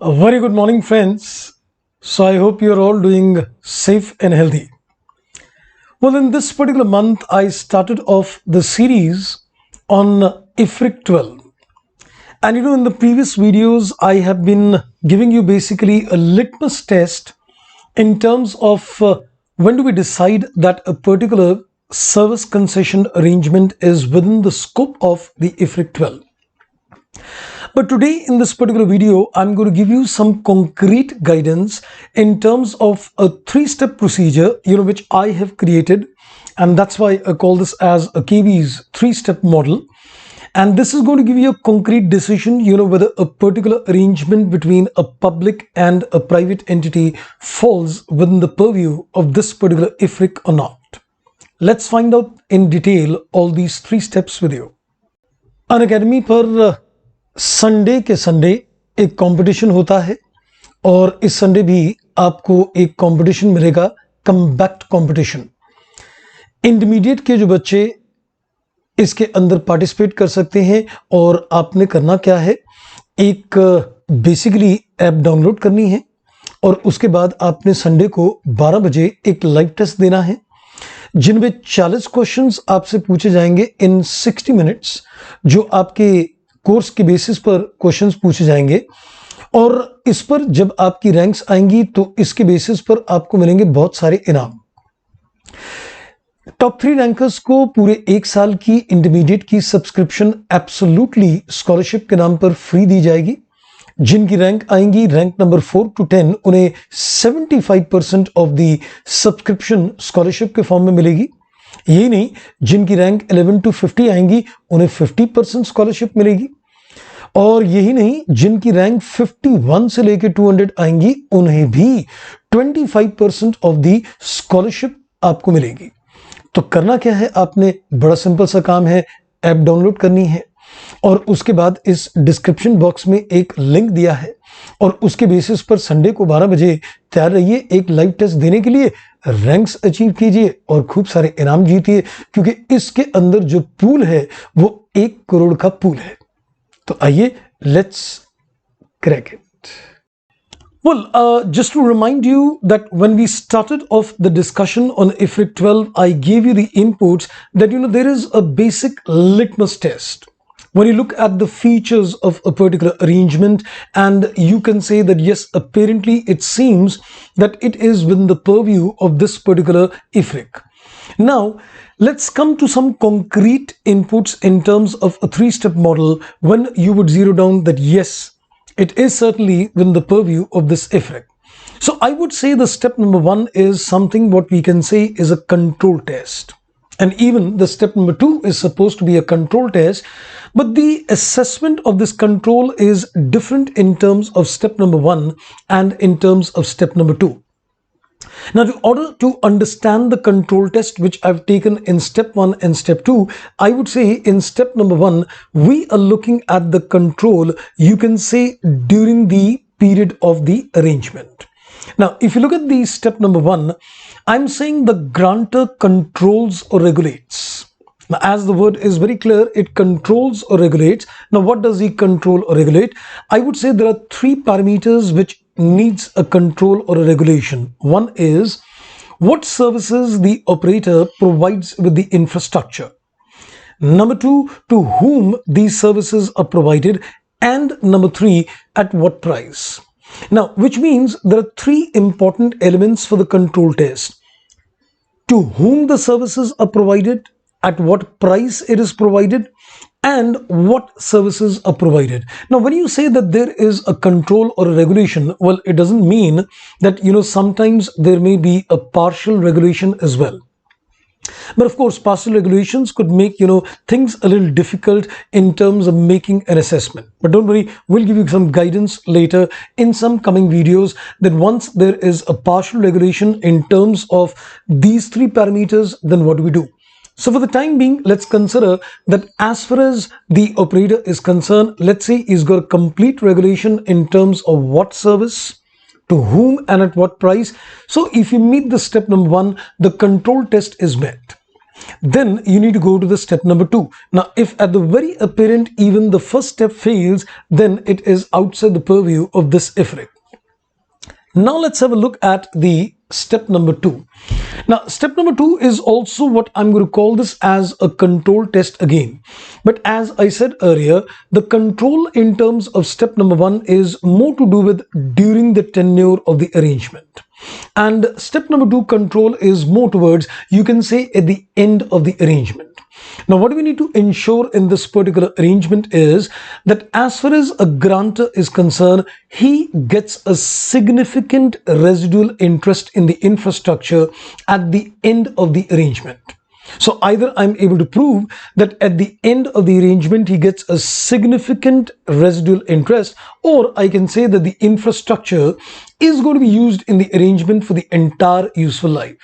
A very good morning, friends. So, I hope you're all doing safe and healthy. Well, in this particular month, I started off the series on IFRIC 12. And in the previous videos, I have been giving you basically a litmus test in terms of when do we decide that a particular service concession arrangement is within the scope of the IFRIC 12. But today in this particular video, I'm going to give you some concrete guidance in terms of a three-step procedure, which I have created. And that's why I call this as a KV's three-step model. And this is going to give you a concrete decision, whether a particular arrangement between a public and a private entity falls within the purview of this particular IFRIC or not. Let's find out in detail all these three steps with you. Unacademy पर Sunday के Sunday एक competition होता है और इस Sunday भी आपको एक कंपटीशन मिलेगा, कम्बैक्ट कंपटीशन। इंटरमीडिएट के जो बच्चे इसके अंदर पार्टिसिपेट कर सकते हैं और आपने करना क्या है, एक बेसिकली ऐप डाउनलोड करनी है और उसके बाद आपने संडे को 12 बजे एक लाइव टेस्ट देना है जिनमें 40 क्वेश्चंस आपसे पूछे जाएंगे इन 60 मिनट्स, जो आपके कोर्स के बेसिस पर क्वेश्चंस पूछे जाएंगे। और इस पर जब आपकी रैंक्स आएंगी तो इसके बेसिस पर आपको मिलेंगे बहुत सारे इनाम। टॉप 3 रैंकर्स को पूरे 1 साल की इंटरमीडिएट की सब्सक्रिप्शन एब्सोल्युटली स्कॉलरशिप के नाम पर फ्री दी जाएगी। जिनकी रैंक आएंगी रैंक नंबर 4 to 10, उन्हें 75% ऑफ दी सब्सक्रिप्शन स्कॉलरशिप के फॉर्म में मिलेगी। यही नहीं, जिनकी रैंक 11 to 50 आएंगी उन्हें 50% स्कॉलरशिप मिलेगी। और यही नहीं, जिनकी रैंक 51 से लेकर 200 आएंगी उन्हें भी 25% ऑफ दी स्कॉलरशिप आपको मिलेगी। तो करना क्या है, आपने बड़ा सिंपल सा काम है, ऐप डाउनलोड करनी है और उसके बाद इस डिस्क्रिप्शन बॉक्स में एक लिंक दिया है और उसके बेसिस पर संडे को 12 बजे तैयार रहिए एक लाइव टेस्ट देने के लिए। रैंक्स अचीव कीजिए और खूब सारे इनाम जीतिए, क्योंकि इसके अंदर जो पूल है वो 1 करोड़ का पूल है। तो आइए, let's crack it. Well, just to remind you that when we started off the discussion on IFRIC 12, I gave you the inputs that there is a basic litmus test. When you look at the features of a particular arrangement, and you can say that yes, apparently it seems that it is within the purview of this particular IFRIC. Now, let's come to some concrete inputs in terms of a 3-step model when you would zero down that yes, it is certainly within the purview of this IFRIC. So I would say the step number 1 is something what we can say is a control test. And even the step number 2 is supposed to be a control test, but the assessment of this control is different in terms of step number 1 and in terms of step number 2. Now, in order to understand the control test which I've taken in step 1 and step 2, I would say in step number 1, we are looking at the control, you can say, during the period of the arrangement. Now, if you look at the step number 1, I'm saying the grantor controls or regulates. Now, as the word is very clear, it controls or regulates. Now, what does he control or regulate? I would say there are 3 parameters which needs a control or a regulation. One is what services the operator provides with the infrastructure. Number 2, to whom these services are provided. And number 3, at what price. Now, which means there are 3 important elements for the control test. To whom the services are provided, at what price it is provided, and what services are provided. Now, when you say that there is a control or a regulation, well, it doesn't mean that, sometimes there may be a partial regulation as well. But of course, partial regulations could make, things a little difficult in terms of making an assessment. But don't worry, we'll give you some guidance later in some coming videos that once there is a partial regulation in terms of these 3 parameters, then what do we do? So for the time being, let's consider that as far as the operator is concerned, let's say he's got a complete regulation in terms of what service, to whom and at what price. So if you meet the step number 1, the control test is met. then you need to go to the step number 2. Now, if at the very apparent even the first step fails, then it is outside the purview of this ifrit. Now let's have a look at the step number 2. Now, step number 2 is also what I'm going to call this as a control test again. But as I said earlier, the control in terms of step number 1 is more to do with during the tenure of the arrangement. And step number 2 control is more towards, you can say, at the end of the arrangement. Now, what we need to ensure in this particular arrangement is that as far as a grantor is concerned, he gets a significant residual interest in the infrastructure at the end of the arrangement. So either I'm able to prove that at the end of the arrangement he gets a significant residual interest, or I can say that the infrastructure is going to be used in the arrangement for the entire useful life.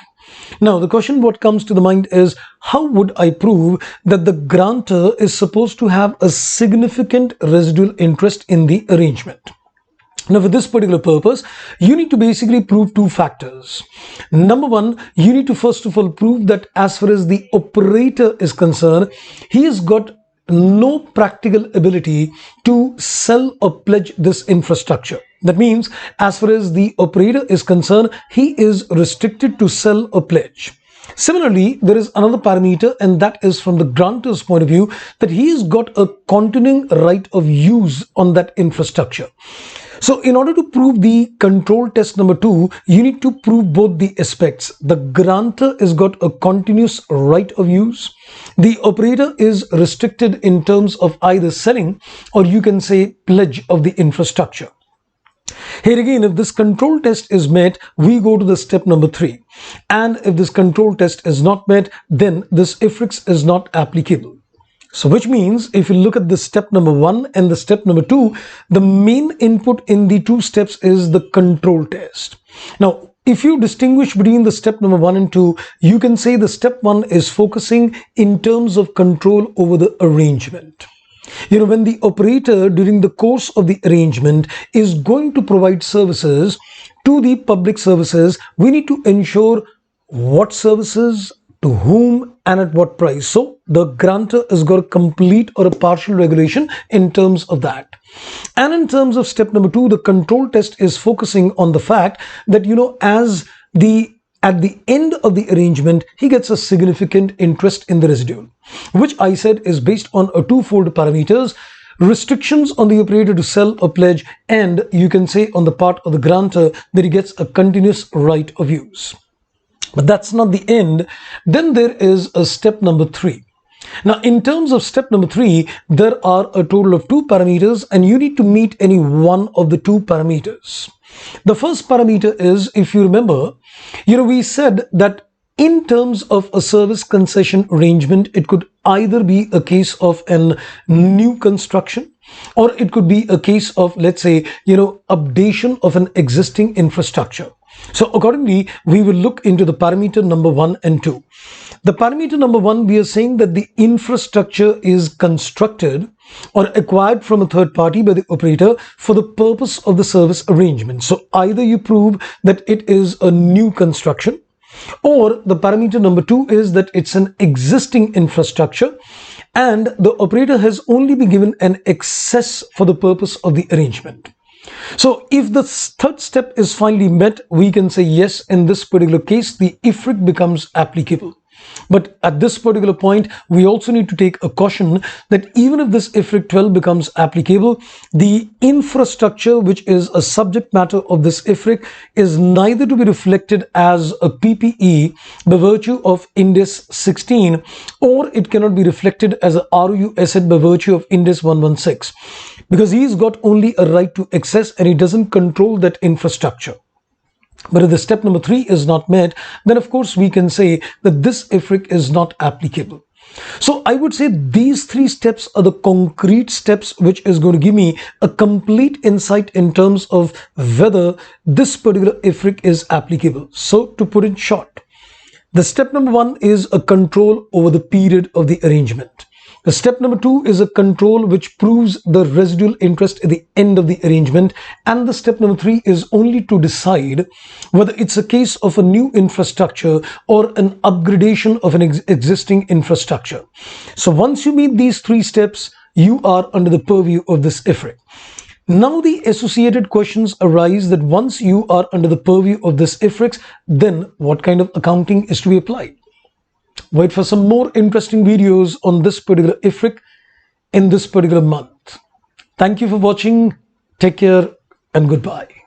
Now, the question what comes to the mind is, how would I prove that the grantor is supposed to have a significant residual interest in the arrangement? Now, for this particular purpose, you need to basically prove two factors. Number one, you need to first of all prove that as far as the operator is concerned, he has got no practical ability to sell or pledge this infrastructure. That means as far as the operator is concerned, he is restricted to sell or pledge. Similarly, there is another parameter, and that is from the grantor's point of view, that he has got a continuing right of use on that infrastructure. So in order to prove the control test number 2, you need to prove both the aspects. The grantor has got a continuous right of use. The operator is restricted in terms of either selling or you can say pledge of the infrastructure. Here again, if this control test is met, we go to the step number 3. And if this control test is not met, then this ifrix is not applicable. So which means if you look at the step number 1 and the step number 2, the main input in the two steps is the control test. Now, if you distinguish between the step number 1 and 2, you can say the step 1 is focusing in terms of control over the arrangement. When the operator during the course of the arrangement is going to provide services to the public services, we need to ensure what services, to whom, and at what price. So the grantor has got a complete or a partial regulation in terms of that. And in terms of step number 2, the control test is focusing on the fact that, at the end of the arrangement, he gets a significant interest in the residual, which I said is based on a twofold parameters: restrictions on the operator to sell or pledge, and you can say on the part of the grantor that he gets a continuous right of use. But that's not the end. Then there is a step number 3. Now, in terms of step number 3, there are a total of 2 parameters, and you need to meet any one of the 2 parameters. The first parameter is, if you remember, we said that in terms of a service concession arrangement, it could either be a case of a new construction, or it could be a case of, let's say, updation of an existing infrastructure. So accordingly, we will look into the parameter number 1 and 2. The parameter number 1, we are saying that the infrastructure is constructed or acquired from a third party by the operator for the purpose of the service arrangement. So either you prove that it is a new construction, or the parameter number 2 is that it's an existing infrastructure and the operator has only been given an access for the purpose of the arrangement. So if the third step is finally met, we can say yes, in this particular case, the ifrit becomes applicable. But at this particular point, we also need to take a caution that even if this ifrit 12 becomes applicable, the infrastructure which is a subject matter of this ifrit is neither to be reflected as a PPE by virtue of Ind AS 16, or it cannot be reflected as a ROU asset by virtue of Ind AS 116, because he's got only a right to access and he doesn't control that infrastructure. But if the step number 3 is not met, then of course we can say that this ifrit is not applicable. So I would say these 3 steps are the concrete steps which is going to give me a complete insight in terms of whether this particular ifrit is applicable. So to put it short, the step number 1 is a control over the period of the arrangement. Step number 2 is a control which proves the residual interest at the end of the arrangement. And the step number 3 is only to decide whether it's a case of a new infrastructure or an upgradation of an existing infrastructure. So once you meet these 3 steps, you are under the purview of this IFRIC. Now the associated questions arise that once you are under the purview of this IFRIC, then what kind of accounting is to be applied? Wait for some more interesting videos on this particular IFRIC in this particular month. Thank you for watching. Take care and goodbye.